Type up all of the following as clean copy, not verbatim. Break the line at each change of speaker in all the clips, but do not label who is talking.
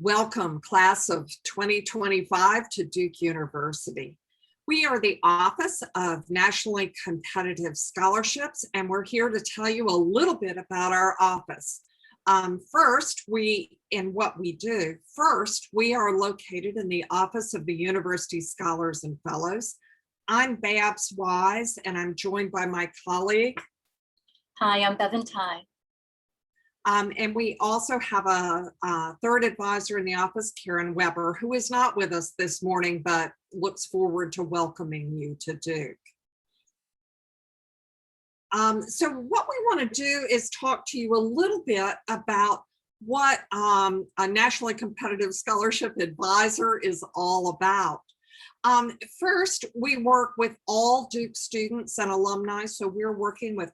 Welcome, class of 2025 to Duke University. We are the Office of Nationally Competitive Scholarships, and we're here to tell you a little bit about our office. First, we are located in the Office of the University Scholars and Fellows. I'm Babs Wise, and I'm joined by my colleague.
Hi, I'm Bevan Ty.
And we also have a third advisor in the office, Karen Weber, who is not with us this morning, but looks forward to welcoming you to Duke. So what we want to do is talk to you a little bit about what a Nationally Competitive Scholarship Advisor is all about. First, we work with all Duke students and alumni, so we're working with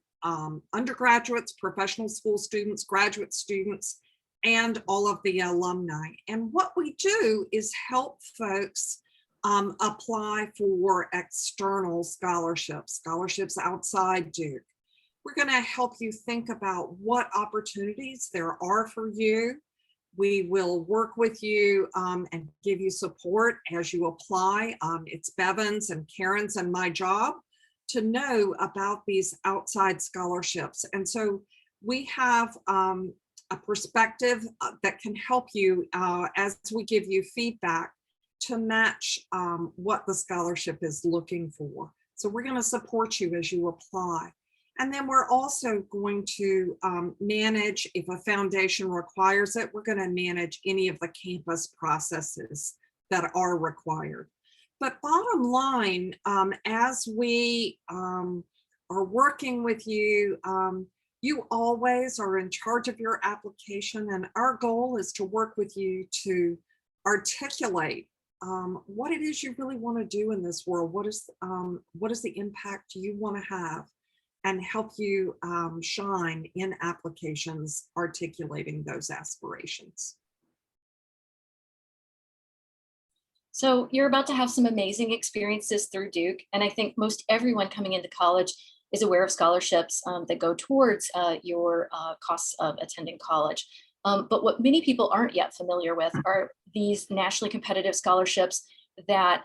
undergraduates, professional school students, graduate students, and all of the alumni. And what we do is help folks apply for external scholarships outside Duke. We're going to help you think about what opportunities there are for you. We will work with you and give you support as you apply. It's Bevan's and Karen's and my job to know about these outside scholarships. And so we have a perspective that can help you as we give you feedback to match what the scholarship is looking for. So we're going to support you as you apply. And then we're also going to manage, if a foundation requires it, we're going to manage any of the campus processes that are required. But bottom line, as we are working with you, you always are in charge of your application, and our goal is to work with you to articulate what it is you really want to do in this world. What is the impact you want to have, and help you shine in applications articulating those aspirations.
So you're about to have some amazing experiences through Duke, and I think most everyone coming into college is aware of scholarships that go towards your costs of attending college. But what many people aren't yet familiar with are these nationally competitive scholarships that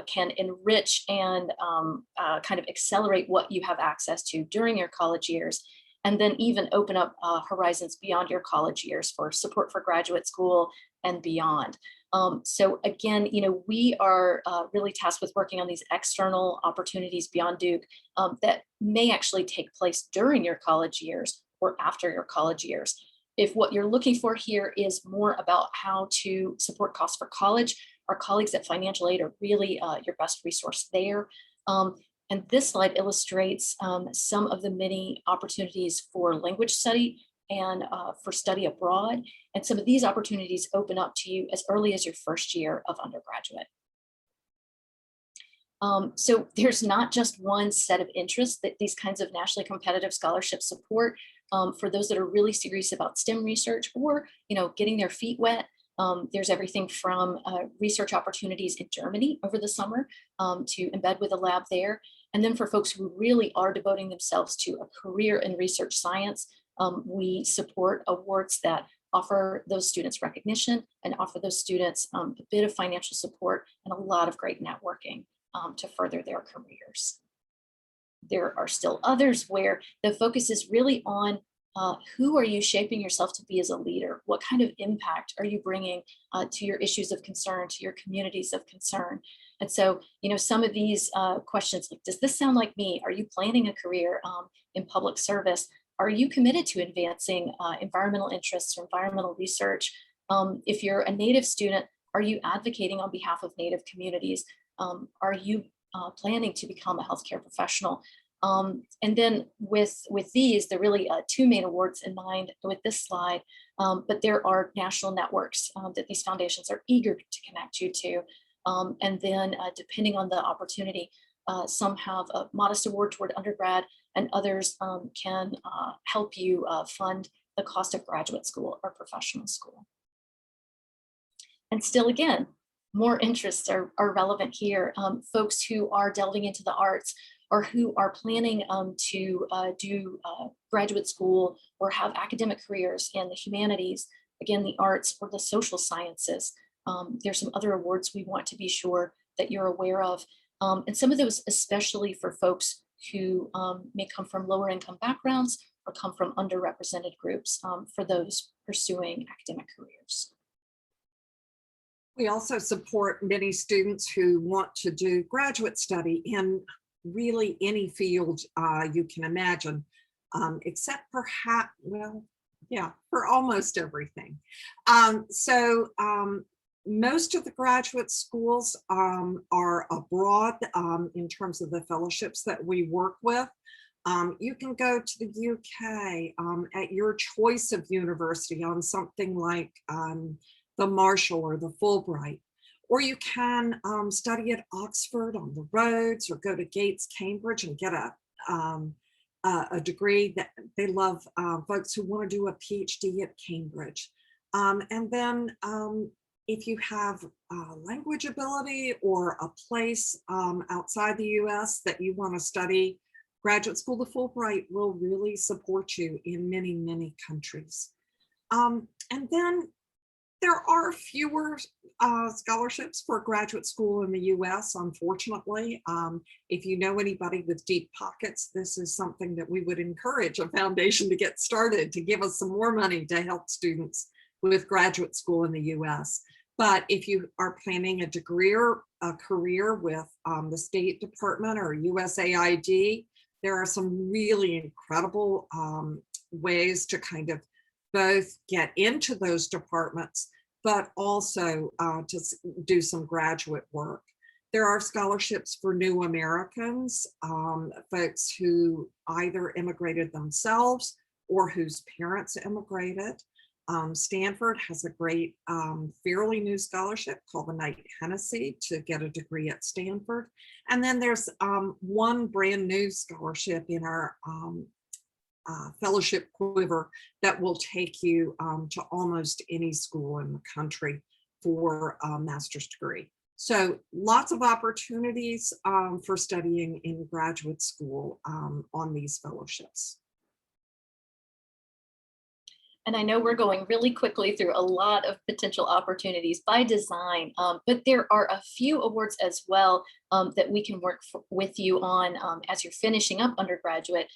can enrich and kind of accelerate what you have access to during your college years, and then even open up horizons beyond your college years for support for graduate school and beyond. So again, we are really tasked with working on these external opportunities beyond Duke that may actually take place during your college years or after your college years. If what you're looking for here is more about how to support costs for college, our colleagues at Financial Aid are really your best resource there. And this slide illustrates some of the many opportunities for language study and for study abroad. And some of these opportunities open up to you as early as your first year of undergraduate. So there's not just one set of interests that these kinds of nationally competitive scholarships support. For those that are really serious about STEM research or getting their feet wet, there's everything from research opportunities in Germany over the summer to embed with a lab there. And then for folks who really are devoting themselves to a career in research science, we support awards that offer those students recognition and offer those students a bit of financial support and a lot of great networking to further their careers. There are still others where the focus is really on who are you shaping yourself to be as a leader? What kind of impact are you bringing to your issues of concern, to your communities of concern? And so, some of these questions like, does this sound like me? Are you planning a career in public service? Are you committed to advancing environmental interests or environmental research? If you're a Native student, are you advocating on behalf of Native communities? Are you planning to become a healthcare professional? And then with these, there are really two main awards in mind with this slide, but there are national networks that these foundations are eager to connect you to. And then depending on the opportunity, some have a modest award toward undergrad, and others can help you fund the cost of graduate school or professional school. And still, again, more interests are relevant here. Folks who are delving into the arts or who are planning to do graduate school or have academic careers in the humanities, again, the arts or the social sciences. There's some other awards we want to be sure that you're aware of. And some of those, especially for folks who may come from lower income backgrounds or come from underrepresented groups, for those pursuing academic careers.
We also support many students who want to do graduate study in really any field you can imagine, except perhaps, well, yeah, for almost everything. Most of the graduate schools are abroad in terms of the fellowships that we work with. You can go to the UK at your choice of university on something like the Marshall or the Fulbright, or you can study at Oxford on the Rhodes, or go to Gates, Cambridge, and get a degree. That they love folks who want to do a PhD at Cambridge. And then if you have language ability or a place outside the US that you want to study graduate school, the Fulbright will really support you in many, many countries. And then there are fewer scholarships for graduate school in the US, unfortunately. If you know anybody with deep pockets, this is something that we would encourage a foundation to get started, to give us some more money to help students with graduate school in the US. But if you are planning a degree or a career with the State Department or USAID, there are some really incredible ways to kind of both get into those departments, but also to do some graduate work. There are scholarships for new Americans, folks who either immigrated themselves or whose parents immigrated. Stanford has a great fairly new scholarship called the Knight Hennessy to get a degree at Stanford. And then there's one brand new scholarship in our fellowship quiver that will take you to almost any school in the country for a master's degree. So lots of opportunities for studying in graduate school on these fellowships.
And I know we're going really quickly through a lot of potential opportunities by design, but there are a few awards as well that we can work with you on as you're finishing up undergraduate,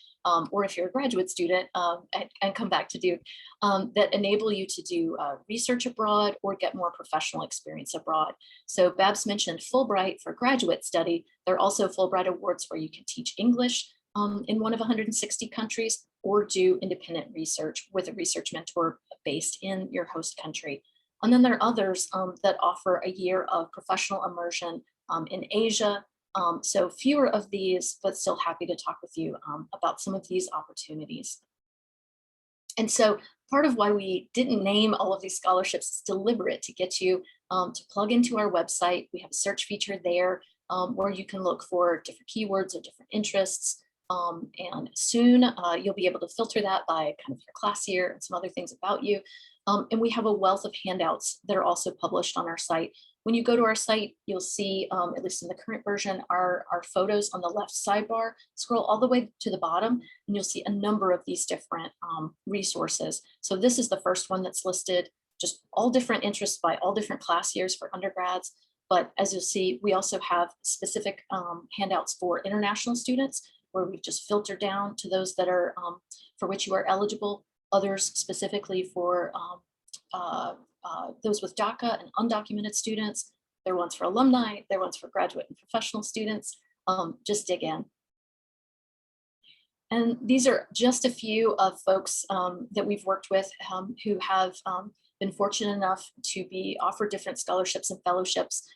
or if you're a graduate student and come back to Duke, that enable you to do research abroad or get more professional experience abroad. So Babs mentioned Fulbright for graduate study. There are also Fulbright Awards where you can teach English in one of 160 countries, or do independent research with a research mentor based in your host country. And then there are others that offer a year of professional immersion in Asia. So fewer of these, but still happy to talk with you about some of these opportunities. And so part of why we didn't name all of these scholarships is deliberate, to get you to plug into our website. We have a search feature there where you can look for different keywords or different interests. And soon you'll be able to filter that by kind of your class year and some other things about you. And we have a wealth of handouts that are also published on our site. When you go to our site, you'll see, at least in the current version, our photos on the left sidebar. Scroll all the way to the bottom and you'll see a number of these different resources. So this is the first one that's listed, just all different interests by all different class years for undergrads. But as you'll see, we also have specific handouts for international students, where we've just filtered down to those that are for which you are eligible, others specifically for those with DACA and undocumented students. There are ones for alumni, there are ones for graduate and professional students. Just dig in. And these are just a few of folks that we've worked with who have been fortunate enough to be offered different scholarships and fellowships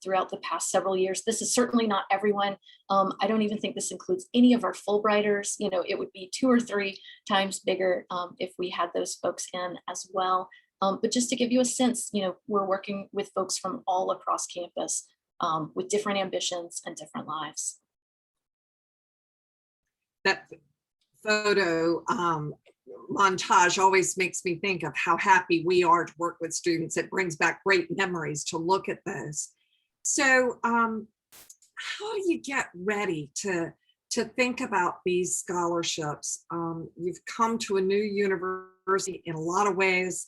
throughout the past several years. This is certainly not everyone. I don't even think this includes any of our Fulbrighters. You know, it would be 2 or 3 times bigger if we had those folks in as well. But just to give you a sense, you know, we're working with folks from all across campus with different ambitions and different lives.
That photo montage always makes me think of how happy we are to work with students. It brings back great memories to look at those. So how do you get ready to think about these scholarships? You've come to a new university in a lot of ways.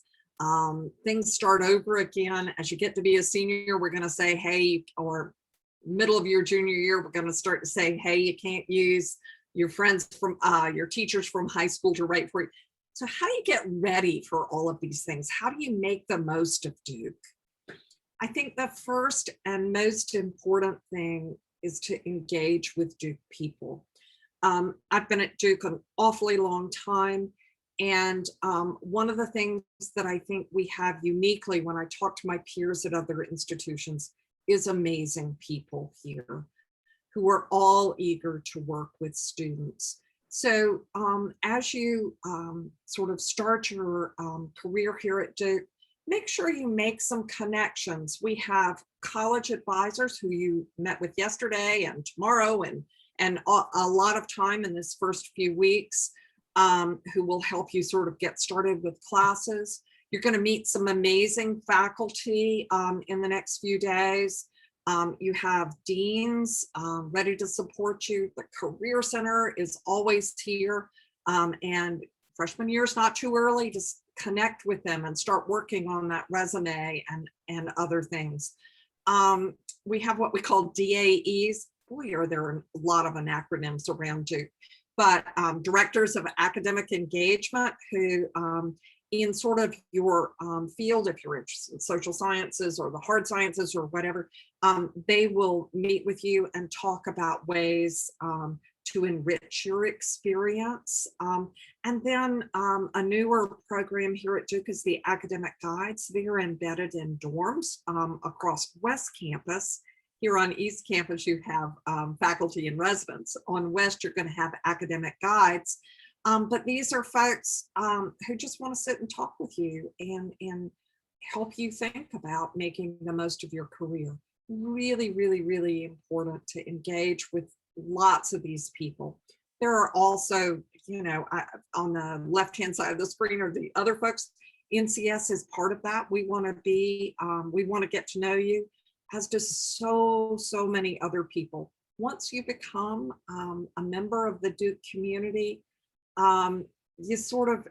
Things start over again. As you get to be a senior, we're going to say, hey, or middle of your junior year, we're going to start to say, hey, you can't use your friends from your teachers from high school to write for you. So how do you get ready for all of these things? How do you make the most of Duke? I think the first and most important thing is to engage with Duke people. I've been at Duke an awfully long time. And one of the things that I think we have uniquely when I talk to my peers at other institutions is amazing people here who are all eager to work with students. So as you sort of start your career here at Duke, make sure you make some connections. We have college advisors who you met with yesterday and tomorrow and a lot of time in this first few weeks who will help you sort of get started with classes. You're going to meet some amazing faculty in the next few days. You have deans ready to support you. The Career Center is always here. And freshman year is not too early to connect with them and start working on that resume and other things. We have what we call DAEs. Boy, are there a lot of acronyms around Duke, but directors of academic engagement who in sort of your field, if you're interested in social sciences or the hard sciences or whatever, they will meet with you and talk about ways to enrich your experience. And then a newer program here at Duke is the academic guides. They're embedded in dorms across West Campus. Here on East Campus, you have faculty and residents. On West, you're going to have academic guides. But these are folks who just want to sit and talk with you and help you think about making the most of your career. Really, really, really important to engage with lots of these people. There are also, you know, on the left-hand side of the screen are the other folks. NCS is part of that. We want to get to know you, as does so many other people. Once you become a member of the Duke community, you sort of,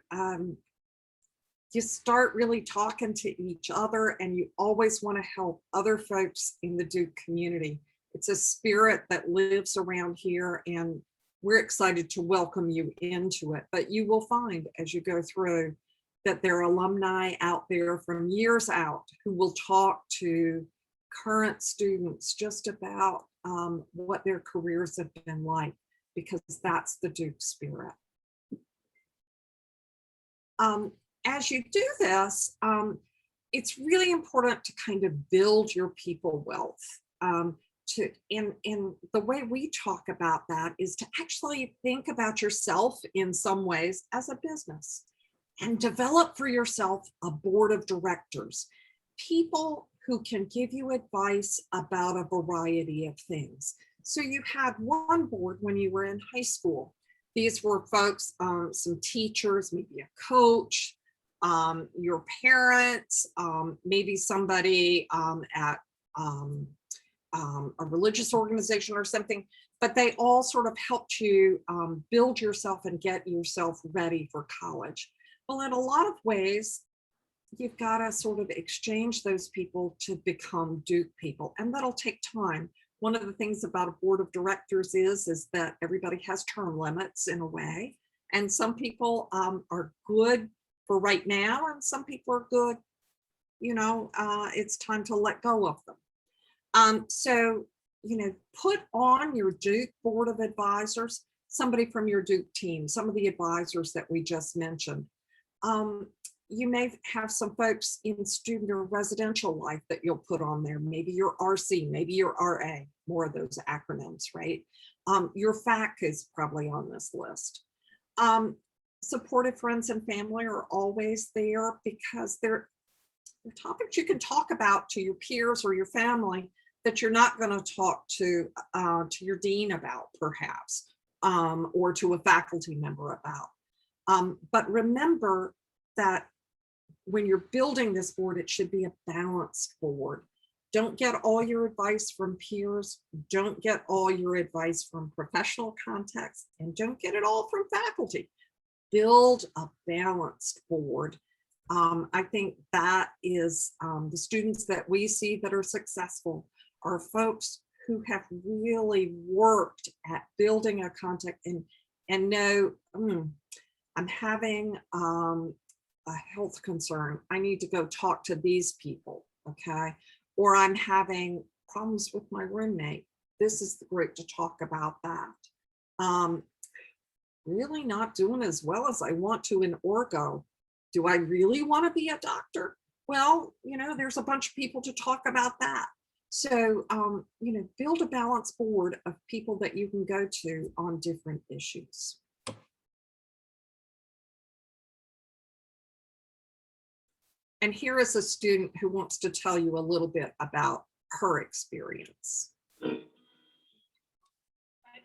you start really talking to each other, and you always want to help other folks in the Duke community. It's a spirit that lives around here, and we're excited to welcome you into it. But you will find as you go through that there are alumni out there from years out who will talk to current students just about what their careers have been like, because that's the Duke spirit. As you do this, it's really important to kind of build your people wealth. And the way we talk about that is to actually think about yourself in some ways as a business and develop for yourself a board of directors, people who can give you advice about a variety of things. So you had one board when you were in high school. These were folks, some teachers, maybe a coach, your parents, maybe somebody at a religious organization or something, but they all sort of helped you build yourself and get yourself ready for college. Well, in a lot of ways, you've got to sort of exchange those people to become Duke people, and that'll take time. One of the things about a board of directors is that everybody has term limits in a way, and some people are good for right now, and some people are good, you know, it's time to let go of them. So, you know, put on your Duke board of advisors, somebody from your Duke team, some of the advisors that we just mentioned. You may have some folks in student or residential life that you'll put on there. Maybe your RC, maybe your RA, more of those acronyms, right? Your FAC is probably on this list. Supportive friends and family are always there because they're topics you can talk about to your peers or your family that you're not going to talk to your dean about, perhaps, or to a faculty member about. But remember that when you're building this board, it should be a balanced board. Don't get all your advice from peers. Don't get all your advice from professional contacts, and don't get it all from faculty. Build a balanced board I think that is the students that we see that are successful are folks who have really worked at building a contact and know, I'm having a health concern. I need to go talk to these people, okay? Or I'm having problems with my roommate. This is the group to talk about that. Really not doing as well as I want to in orgo. Do I really want to be a doctor? Well, there's a bunch of people to talk about that. So, build a balanced board of people that you can go to on different issues. And here is a student who wants to tell you a little bit about her experience.
My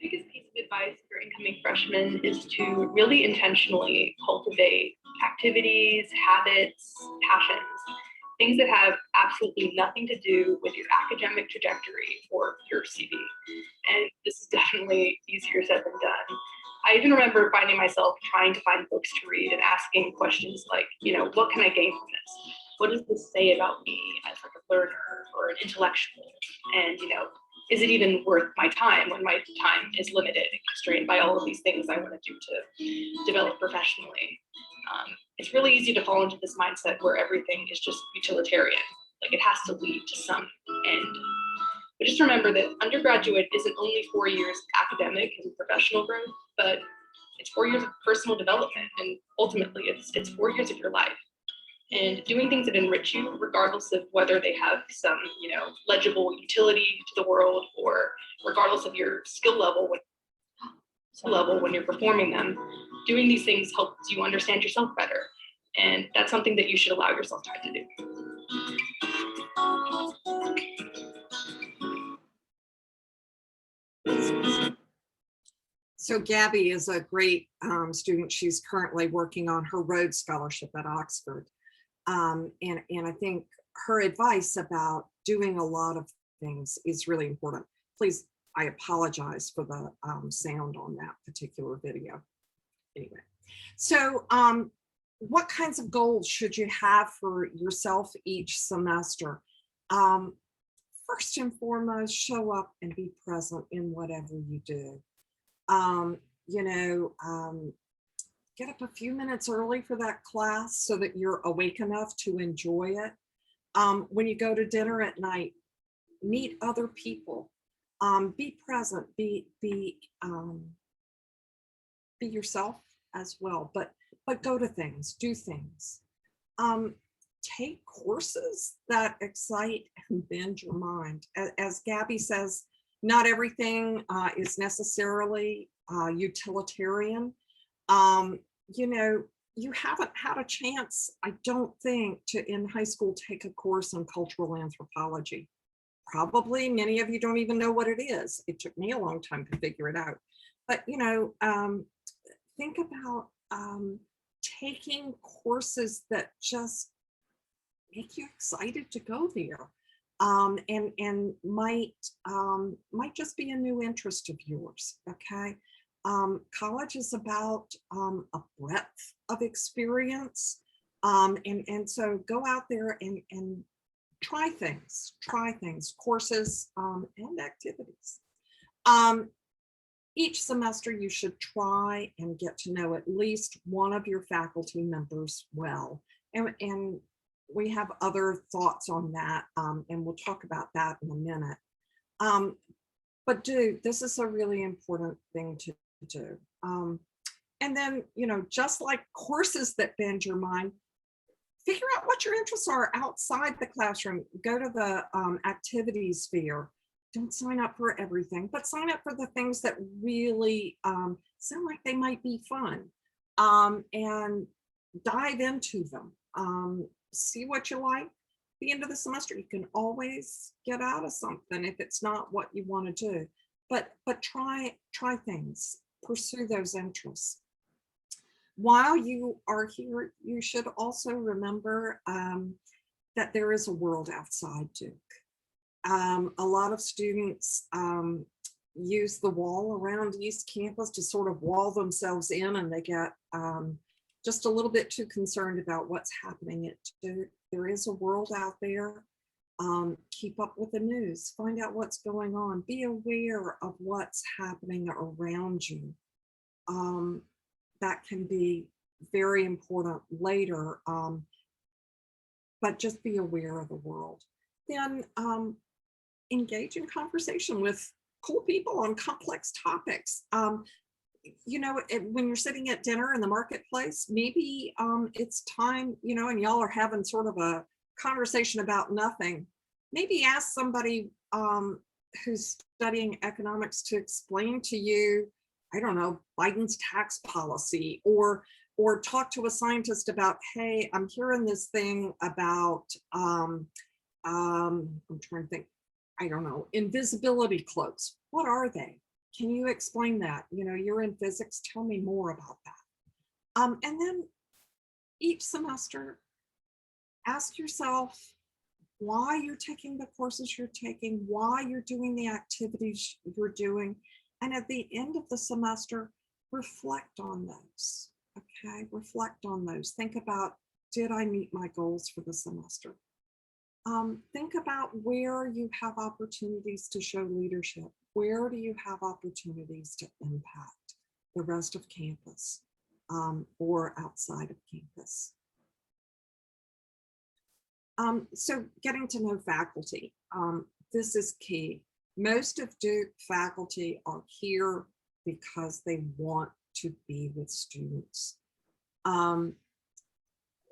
biggest piece of advice for incoming freshmen is to really intentionally cultivate activities, habits, passions, things that have absolutely nothing to do with your academic trajectory or your CV. And this is definitely easier said than done. I even remember finding myself trying to find books to read and asking questions like, what can I gain from this? What does this say about me as like a learner or an intellectual? And, is it even worth my time when my time is limited and constrained by all of these things I want to do to develop professionally? It's really easy to fall into this mindset where everything is just utilitarian, like it has to lead to some end. But just remember that undergraduate isn't only 4 years of academic and professional growth, but it's 4 years of personal development, and ultimately it's 4 years of your life. And doing things that enrich you, regardless of whether they have some, legible utility to the world, or regardless of your skill level when you're performing them, doing these things helps you understand yourself better. And that's something that you should allow yourself time to do.
So Gabby is a great student. She's currently working on her Rhodes Scholarship at Oxford. And I think her advice about doing a lot of things is really important. Please, I apologize for the sound on that particular video. Anyway, so what kinds of goals should you have for yourself each semester? First and foremost, show up and be present in whatever you do. Get up a few minutes early for that class so that you're awake enough to enjoy it. When you go to dinner at night, meet other people. Be present. Be yourself as well. But go to things. Do things. Take courses that excite and bend your mind. As Gabby says, not everything is necessarily utilitarian. You haven't had a chance, I don't think, to in high school take a course in cultural anthropology. Probably many of you don't even know what it is. It took me a long time to figure it out. But think about taking courses that just make you excited to go there. And might just be a new interest of yours. Okay. College is about a breadth of experience. And so go out there and try things, courses and activities. Each semester you should try and get to know at least one of your faculty members well. And we have other thoughts on that, and we'll talk about that in a minute. But this is a really important thing to do. And then, just like courses that bend your mind, figure out what your interests are outside the classroom. Go to the activities sphere. Don't sign up for everything, but sign up for the things that really sound like they might be fun, and dive into them. See what you like. At the end of the semester, you can always get out of something if it's not what you want to do. But try things. Pursue those interests. While you are here, you should also remember that there is a world outside Duke. A lot of students use the wall around East Campus to sort of wall themselves in, and they get just a little bit too concerned about what's happening at Duke. There is a world out there. Keep up with the news, find out what's going on, be aware of what's happening around you. That can be very important later, but just be aware of the world. Then engage in conversation with cool people on complex topics. When you're sitting at dinner in the marketplace, maybe it's time, and y'all are having sort of a conversation about nothing. Maybe ask somebody who's studying economics to explain to you, I don't know, Biden's tax policy, or talk to a scientist about, hey, I'm hearing this thing about, I'm trying to think, I don't know, invisibility cloaks. What are they? Can you explain that? You're in physics, tell me more about that. And then each semester, ask yourself why you're taking the courses you're taking, why you're doing the activities you're doing. And at the end of the semester, reflect on those, okay? Reflect on those. Think about, did I meet my goals for the semester? Think about where you have opportunities to show leadership. Where do you have opportunities to impact the rest of campus or outside of campus? So getting to know faculty, this is key. Most of Duke faculty are here because they want to be with students.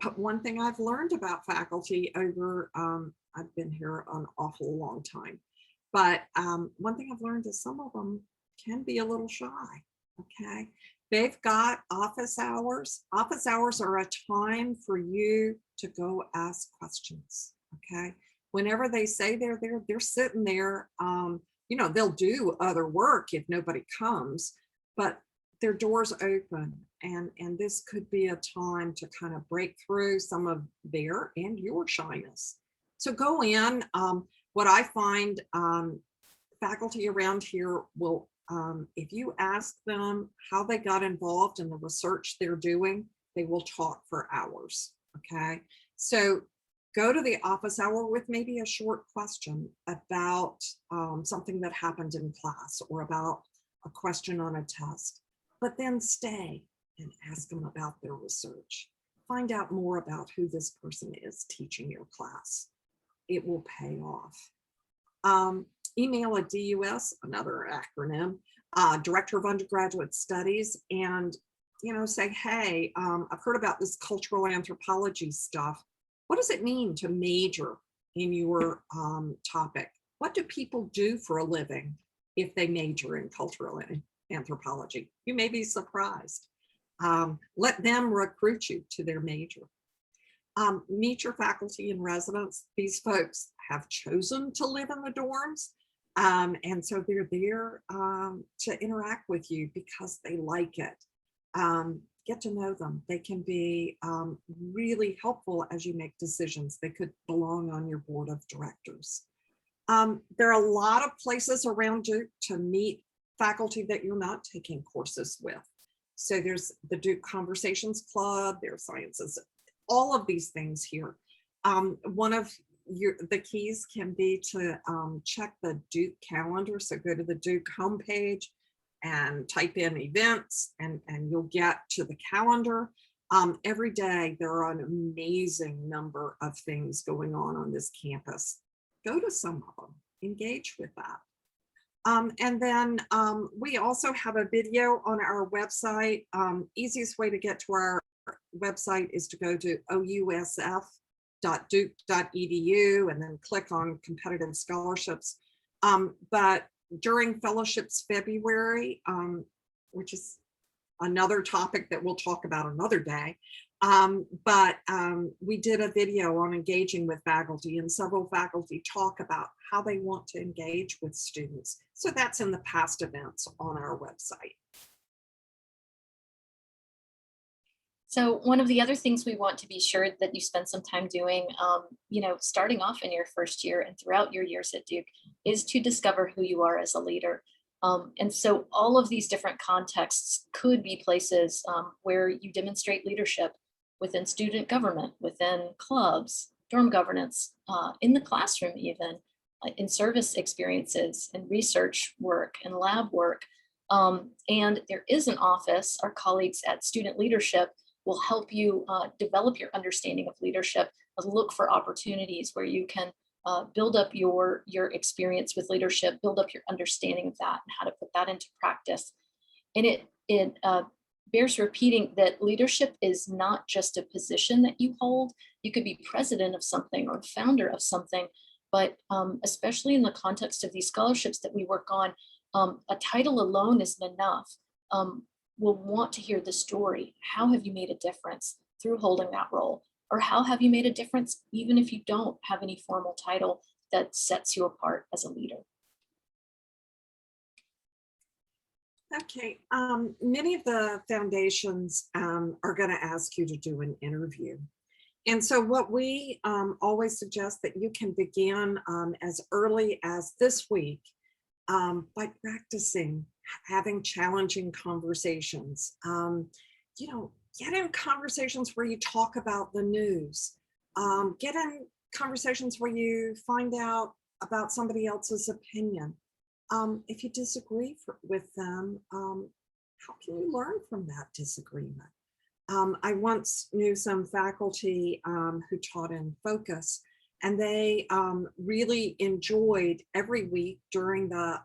But one thing I've learned about faculty over, I've been here an awful long time, but one thing I've learned is some of them can be a little shy, okay? They've got office hours. Office hours are a time for you to go ask questions, okay? Whenever they say they're there, they're sitting there. They'll do other work if nobody comes, but their doors open, and this could be a time to kind of break through some of their and your shyness. So go in. What I find, faculty around here will, if you ask them how they got involved in the research they're doing, they will talk for hours, okay? So go to the office hour with maybe a short question about something that happened in class or about a question on a test, but then stay and ask them about their research. Find out more about who this person is teaching your class. It will pay off. Email a DUS, another acronym, Director of Undergraduate Studies, and say, hey, I've heard about this cultural anthropology stuff. What does it mean to major in your topic? What do people do for a living if they major in cultural anthropology? You may be surprised. Let them recruit you to their major. Meet your faculty and residents. These folks have chosen to live in the dorms. And so they're there to interact with you because they like it. Get to know them. They can be really helpful as you make decisions. They could belong on your board of directors. There are a lot of places around Duke to meet faculty that you're not taking courses with. So there's the Duke Conversations Club, there's Sciences, all of these things here. One of the keys can be to check the Duke calendar. So go to the Duke homepage and type in events, and you'll get to the calendar. Every day there are an amazing number of things going on this campus. Go to some of them, engage with that. And then we also have a video on our website. Easiest way to get to our website is to go to ousf.duke.edu and then click on competitive scholarships. But during Fellowships February, which is another topic that we'll talk about another day, we did a video on engaging with faculty, and several faculty talk about how they want to engage with students. So that's in the past events on our website.
So one of the other things we want to be sure that you spend some time doing, starting off in your first year and throughout your years at Duke, is to discover who you are as a leader. And so all of these different contexts could be places where you demonstrate leadership within student government, within clubs, dorm governance, in the classroom even, in service experiences and research work and lab work. And there is an office, our colleagues at Student Leadership will help you develop your understanding of leadership, look for opportunities where you can build up your experience with leadership, build up your understanding of that and how to put that into practice. And it bears repeating that leadership is not just a position that you hold. You could be president of something or founder of something, but especially in the context of these scholarships that we work on, a title alone isn't enough. We'll want to hear the story. How have you made a difference through holding that role? Or how have you made a difference even if you don't have any formal title that sets you apart as a leader?
Okay, many of the foundations are going to ask you to do an interview. And so what we always suggest that you can begin as early as this week by practicing having challenging conversations. Get in conversations where you talk about the news. Get in conversations where you find out about somebody else's opinion. If you disagree with them, how can you learn from that disagreement? I once knew some faculty who taught in Focus, and they really enjoyed every week during the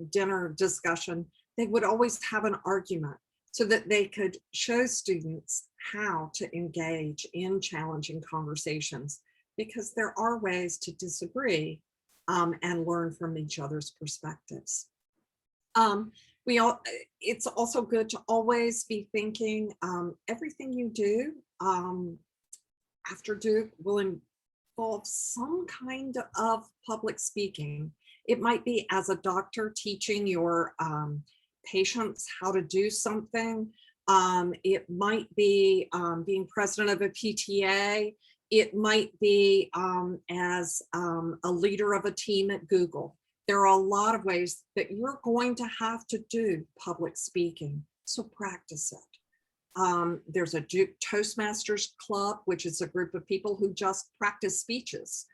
dinner discussion, they would always have an argument so that they could show students how to engage in challenging conversations, because there are ways to disagree and learn from each other's perspectives. It's also good to always be thinking everything you do after Duke will involve some kind of public speaking. It might be as a doctor teaching your patients how to do something. It might be being president of a PTA. It might be as a leader of a team at Google. There are a lot of ways that you're going to have to do public speaking, so practice it. There's a Duke Toastmasters Club, which is a group of people who just practice speeches.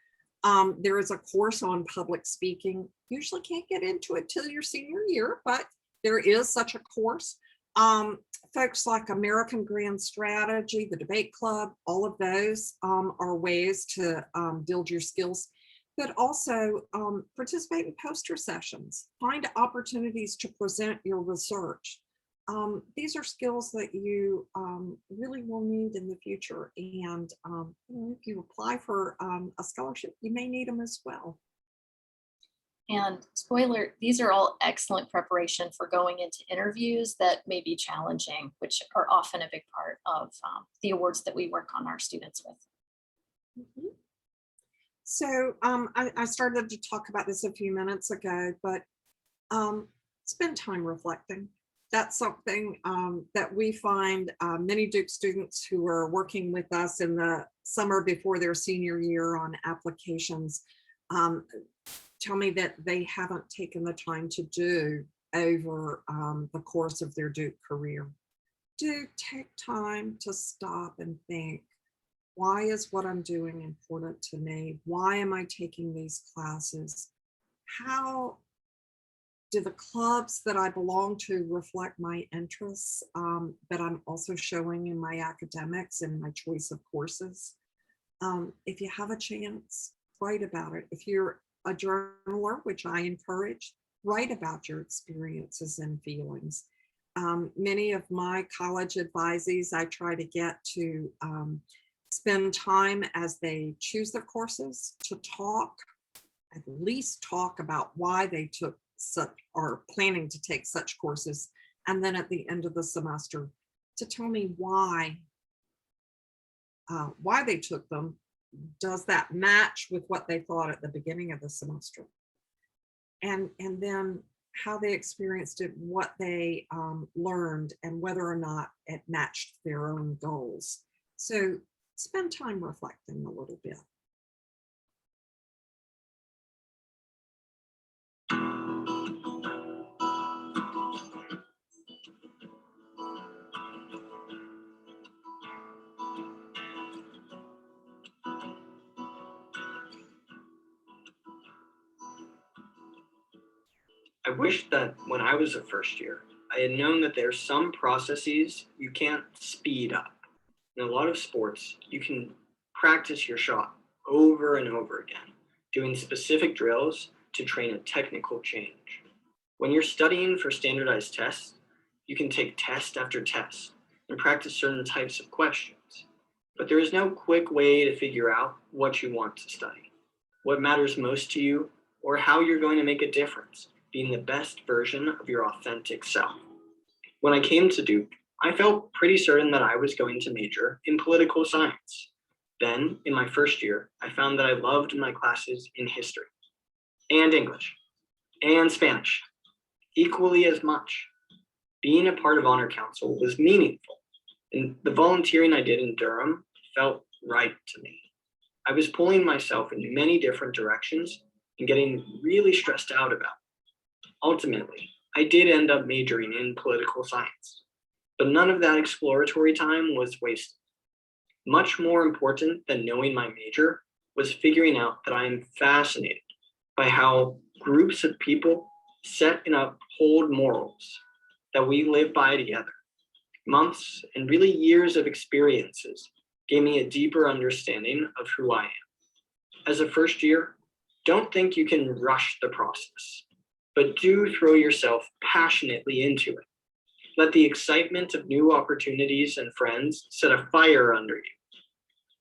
There is a course on public speaking. Usually can't get into it till your senior year, but there is such a course. Folks like American Grand Strategy, the Debate Club, all of those are ways to build your skills, but also participate in poster sessions, find opportunities to present your research. These are skills that you really will need in the future. And if you apply for a scholarship, you may need them as well.
And spoiler, these are all excellent preparation for going into interviews that may be challenging, which are often a big part of the awards that we work on our students with.
Mm-hmm. So I started to talk about this a few minutes ago, but spend time reflecting. That's something that we find many Duke students who are working with us in the summer before their senior year on applications tell me that they haven't taken the time to do over the course of their Duke career. Do take time to stop and think, why is what I'm doing important to me? Why am I taking these classes? How do the clubs that I belong to reflect my interests that I'm also showing in my academics and my choice of courses? If you have a chance, write about it. If you're a journaler, which I encourage, write about your experiences and feelings. Many of my college advisees, I try to get to spend time as they choose their courses to talk, at least talk about why they took such or planning to take such courses. And then at the end of the semester to tell me why they took them. Does that match with what they thought at the beginning of the semester? And then how they experienced it, what they learned, and whether or not it matched their own goals. So spend time reflecting a little bit.
I wish that when I was a first year, I had known that there's some processes you can't speed up. In a lot of sports, you can practice your shot over and over again, doing specific drills to train a technical change. When you're studying for standardized tests, you can take test after test and practice certain types of questions. But there is no quick way to figure out what you want to study, what matters most to you, or how you're going to make a difference, being the best version of your authentic self. When I came to Duke, I felt pretty certain that I was going to major in political science. Then, in my first year, I found that I loved my classes in history and English and Spanish equally as much. Being a part of Honor Council was meaningful, and the volunteering I did in Durham felt right to me. I was pulling myself in many different directions and getting really stressed out about it. Ultimately, I did end up majoring in political science, but none of that exploratory time was wasted. Much more important than knowing my major was figuring out that I am fascinated by how groups of people set and uphold morals that we live by together. Months and really years of experiences gave me a deeper understanding of who I am. As a first year, don't think you can rush the process, but do throw yourself passionately into it. Let the excitement of new opportunities and friends set a fire under you.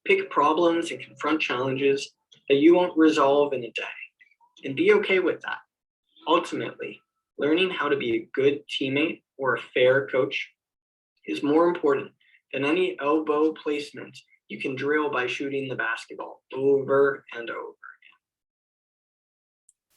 Pick problems and confront challenges that you won't resolve in a day, and be okay with that. Ultimately, learning how to be a good teammate or a fair coach is more important than any elbow placement you can drill by shooting the basketball over and over.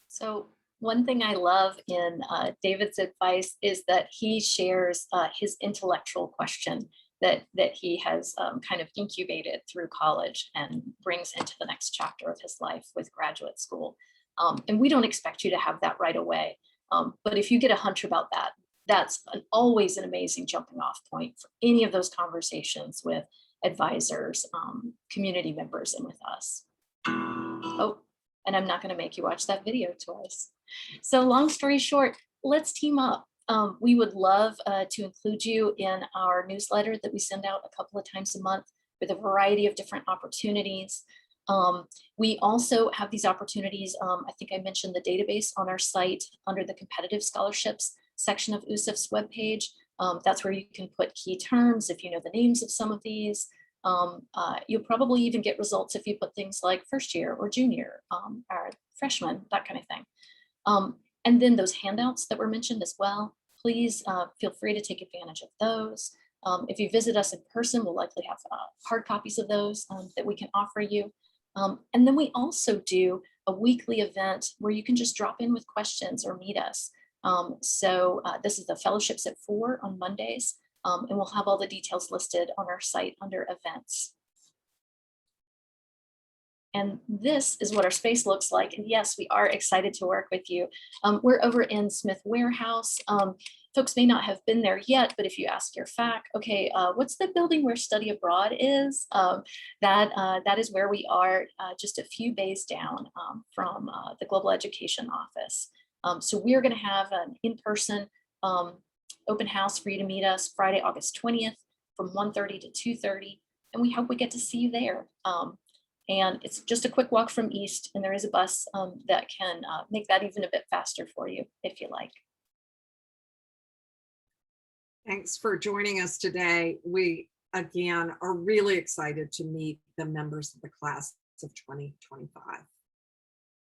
So one thing I love in David's advice is that he shares his intellectual question that he has kind of incubated through college and brings into the next chapter of his life with graduate school. And we don't expect you to have that right away. But if you get a hunch about that, that's always an amazing jumping off point for any of those conversations with advisors, community members, and with us. Oh, and I'm not going to make you watch that video twice. So long story short, let's team up. We would love to include you in our newsletter that we send out a couple of times a month with a variety of different opportunities. We also have these opportunities. I think I mentioned the database on our site under the competitive scholarships section of USIF's webpage. That's where you can put key terms if you know the names of some of these. You'll probably even get results if you put things like first year or junior or freshman, that kind of thing. And then those handouts that were mentioned as well, please feel free to take advantage of those. If you visit us in person, we'll likely have hard copies of those that we can offer you. And then we also do a weekly event where you can just drop in with questions or meet us. So this is the Fellowships at 4 on Mondays, and we'll have all the details listed on our site under events. And this is what our space looks like. And yes, we are excited to work with you. We're over in Smith Warehouse. Folks may not have been there yet, but if you ask your FAC, okay, what's the building where study abroad is? That is where we are, just a few bays down from the Global Education Office. So we're going to have an in-person open house for you to meet us Friday, August 20th from 1:30 to 2:30. And we hope we get to see you there. And it's just a quick walk from East, and there is a bus that can make that even a bit faster for you if you like.
Thanks for joining us today. We, again, are really excited to meet the members of the class of 2025.